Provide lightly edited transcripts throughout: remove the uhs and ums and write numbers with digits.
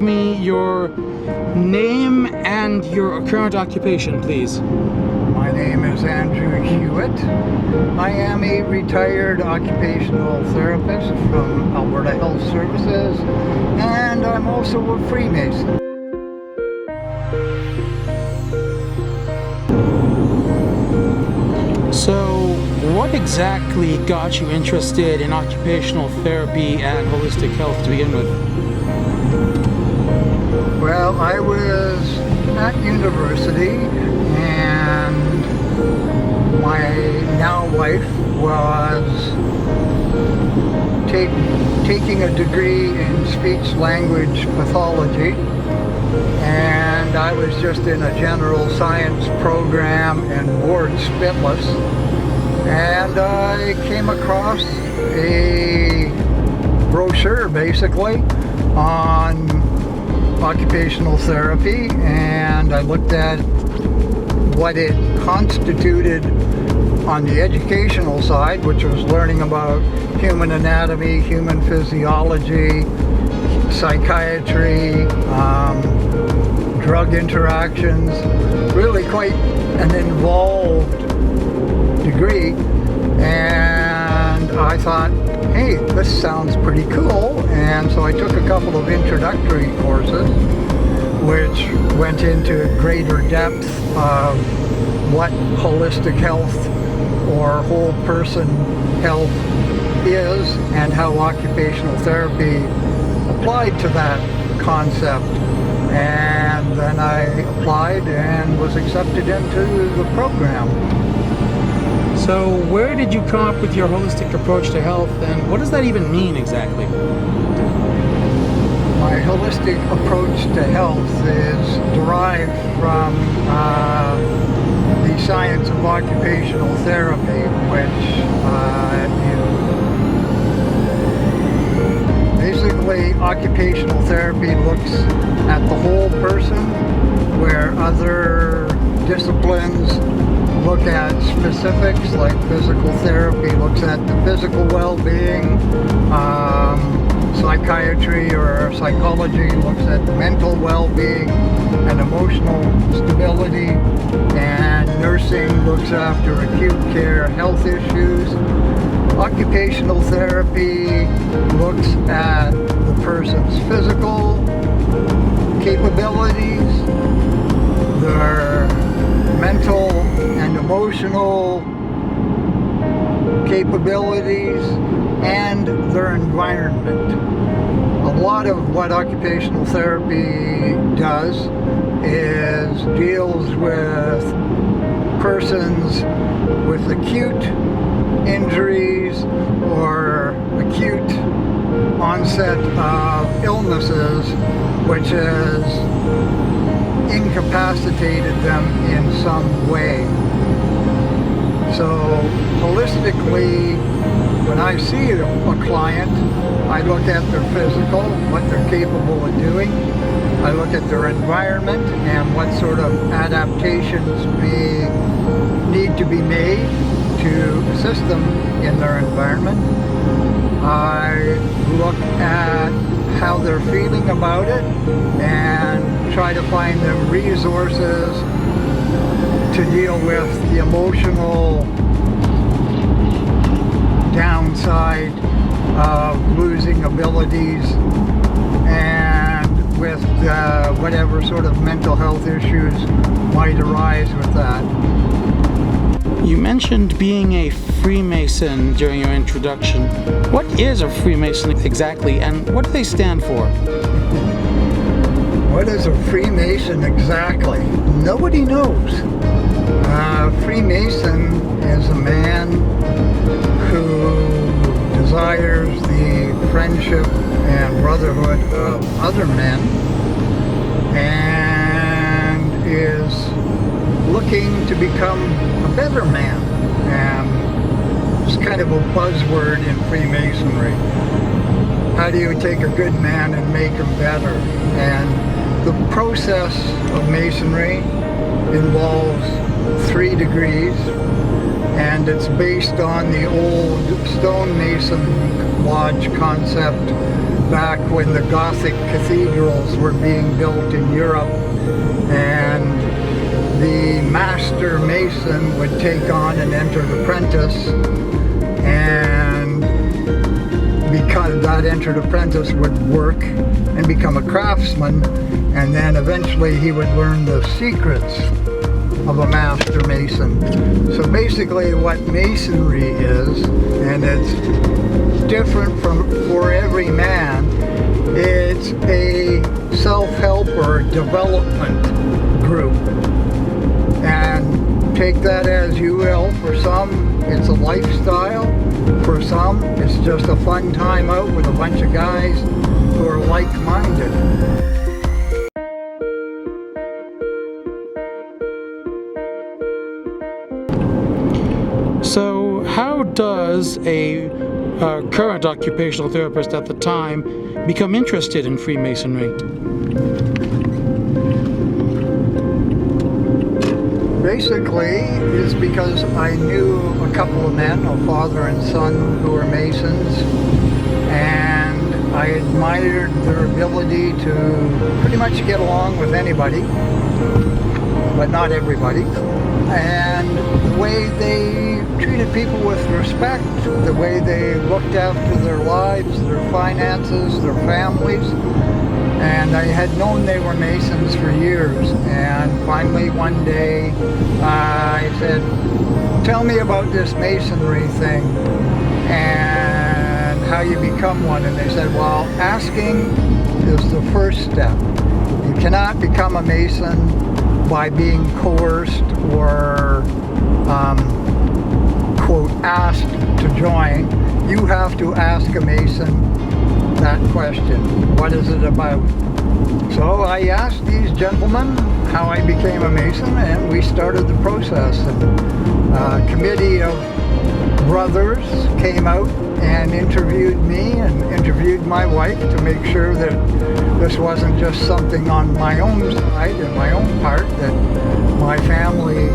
Me your name and your current occupation, please. My name is Andrew Hewitt. I am a retired occupational therapist from Alberta Health Services, and I'm also a Freemason. So, what exactly got you interested in occupational therapy and holistic health to begin with? Well, I was at university, and my now wife was taking a degree in speech-language pathology, and I was just in a general science program and bored spitless, and I came across a brochure basically on occupational therapy, and I looked at what it constituted on the educational side, which was learning about human anatomy, human physiology, psychiatry, drug interactions, really quite an involved degree. And I thought, hey, this sounds pretty cool. And so I took a couple of introductory courses, which went into greater depth of what holistic health or whole person health is and how occupational therapy applied to that concept. And then I applied and was accepted into the program. So, where did you come up with your holistic approach to health, and what does that even mean exactly? My holistic approach to health is derived from the science of occupational therapy, which basically occupational therapy looks at the whole person, where other disciplines look at specifics, like physical therapy looks at the physical well-being, psychiatry or psychology looks at mental well-being and emotional stability, and nursing looks after acute care health issues. Occupational therapy looks at the person's physical capabilities, their mental and emotional capabilities, and their environment. A lot of what occupational therapy does is deals with persons with acute injuries or acute onset of illnesses, which has incapacitated them in some way. So holistically, when I see a client, I look at their physical, what they're capable of doing. I look at their environment and what sort of adaptations need to be made to assist them in their environment. I look at how they're feeling about it and try to find them resources to deal with the emotional downside of losing abilities, and with whatever sort of mental health issues might arise with that. You mentioned being a Freemason during your introduction. What is a Freemason exactly, and what do they stand for? What is a Freemason exactly? Nobody knows. Freemason is a man who desires the friendship and brotherhood of other men, and is looking to become a better man. And it's kind of a buzzword in Freemasonry. How do you take a good man and make him better? And the process of Masonry involves 3 degrees, and it's based on the old stonemason lodge concept back when the Gothic cathedrals were being built in Europe, and the master mason would take on an entered apprentice, and because that entered apprentice would work and become a craftsman, and then eventually he would learn the secrets of a master mason. So basically what masonry is, and it's different for every man, it's a self-help or development group. And take that as you will. For some, it's a lifestyle. For some, it's just a fun time out with a bunch of guys who are like-minded. So how does a current occupational therapist at the time become interested in Freemasonry? Basically, it's because I knew a couple of men, a father and son, who were Masons, and I admired their ability to pretty much get along with anybody, but not everybody. And the way they treated people with respect, the way they looked after their lives, their finances, their families. And I had known they were Masons for years, and finally one day I said, tell me about this Masonry thing and how you become one. And they said, well, asking is the first step. You cannot become a Mason by being coerced or quote, asked to join. You have to ask a Mason that question. What is it about? So I asked these gentlemen how I became a Mason, and we started the process. And a committee of brothers came out and interviewed me and interviewed my wife to make sure that this wasn't just something on my own side and my own part, that my family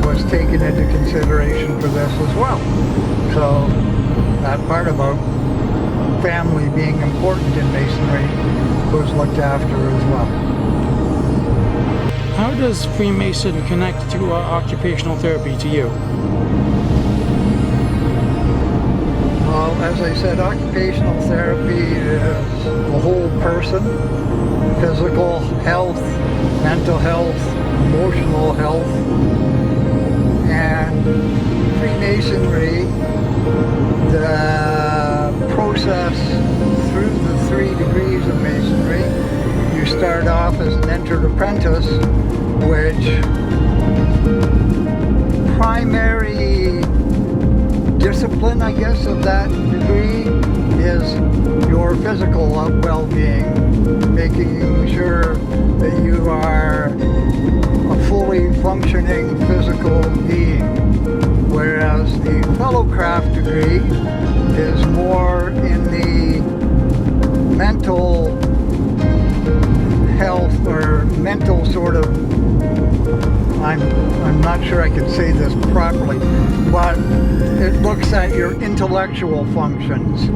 was taken into consideration for this as well. So that part about family being important in Masonry was looked after as well. How does Freemason connect to occupational therapy to you? Well, as I said, occupational therapy is the whole person: physical health, mental health, emotional health. And Freemasonry, the process through the 3 degrees of Masonry, you start off as an entered apprentice, which primary discipline, I guess, of that degree is your physical well-being, making sure that you are a fully functioning physical being, whereas the fellowcraft degree is more in the mental health or mental sort of, I'm not sure I can say this properly, but it looks at your intellectual functions,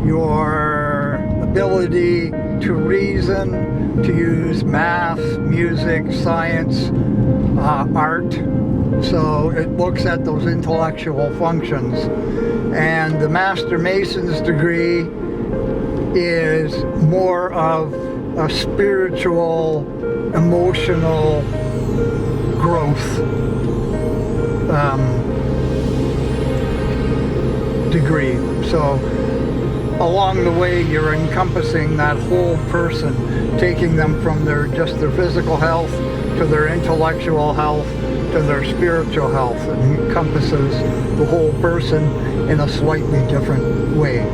your ability to reason, to use math, music, science, art. So it looks at those intellectual functions. And the Master Mason's degree is more of a spiritual, emotional growth degree. So along the way, you're encompassing that whole person, taking them from just their physical health to their intellectual health to their spiritual health. It encompasses the whole person in a slightly different way.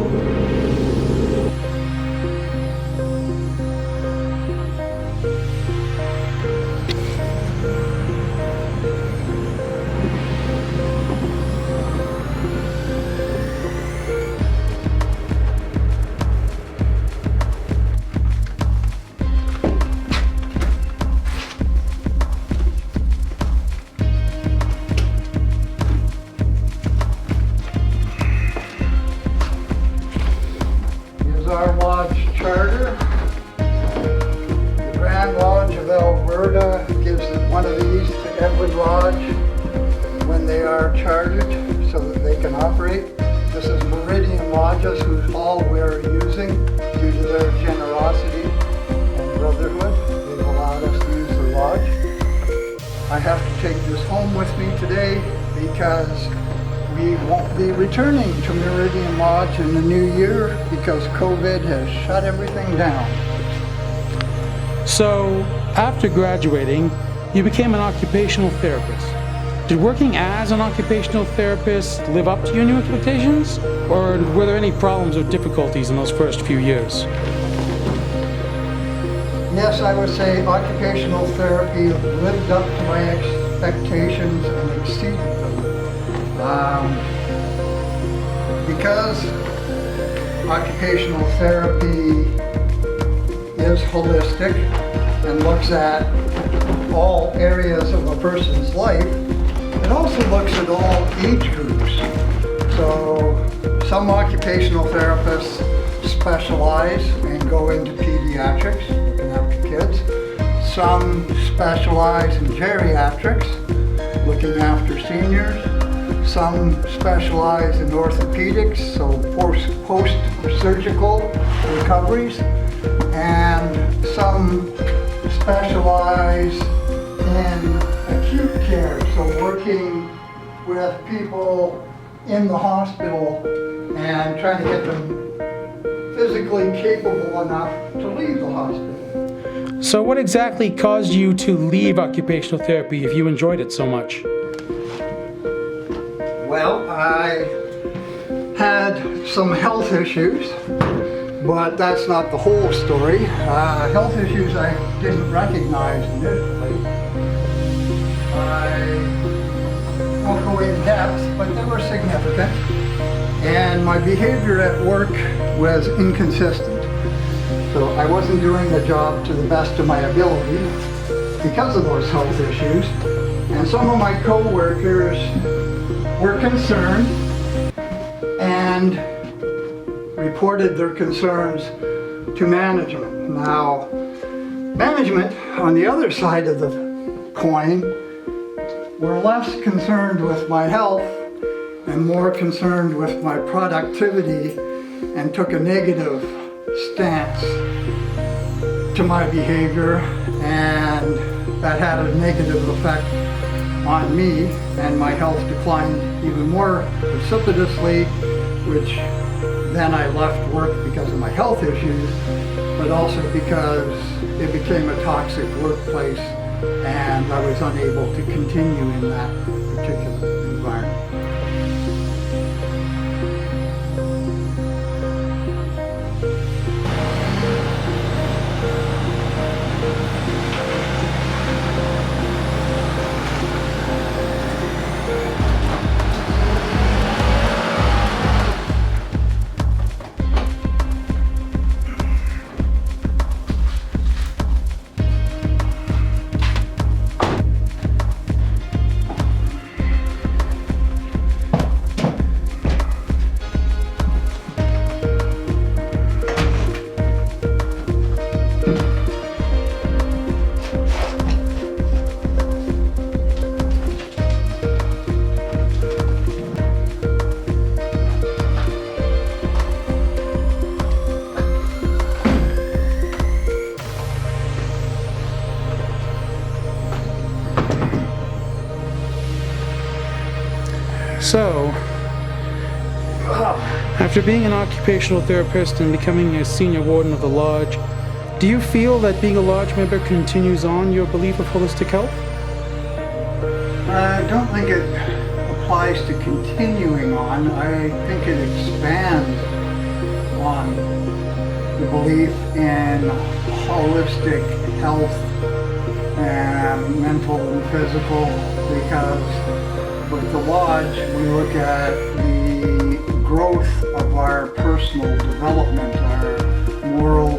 with me today because we won't be returning to Meridian Lodge in the new year because COVID has shut everything down. So, after graduating, you became an occupational therapist. Did working as an occupational therapist live up to your new expectations? Or were there any problems or difficulties in those first few years? Yes, I would say occupational therapy lived up to my expectations and exceeded them. Because occupational therapy is holistic and looks at all areas of a person's life, it also looks at all age groups. So some occupational therapists specialize and go into pediatrics, looking after kids. Some specialize in geriatrics, looking after seniors. Some specialize in orthopedics, so post-surgical recoveries. And some specialize in acute care, so working with people in the hospital and trying to get them physically capable enough to leave the hospital. So what exactly caused you to leave occupational therapy if you enjoyed it so much? Well, I had some health issues, but that's not the whole story. Health issues I didn't recognize initially. I won't go in depth, but they were significant. And my behavior at work was inconsistent. So I wasn't doing the job to the best of my ability because of those health issues. And some of my coworkers were concerned and reported their concerns to management. Now, management on the other side of the coin were less concerned with my health and more concerned with my productivity and took a negative stance to my behavior, and that had a negative effect on me, and my health declined even more precipitously, which then I left work because of my health issues, but also because it became a toxic workplace and I was unable to continue in that particular environment. So, after being an occupational therapist and becoming a senior warden of the lodge, do you feel that being a lodge member continues on your belief of holistic health? I don't think it applies to continuing on. I think it expands on the belief in holistic health and mental and physical, because with the lodge we look at the growth of our personal development, our moral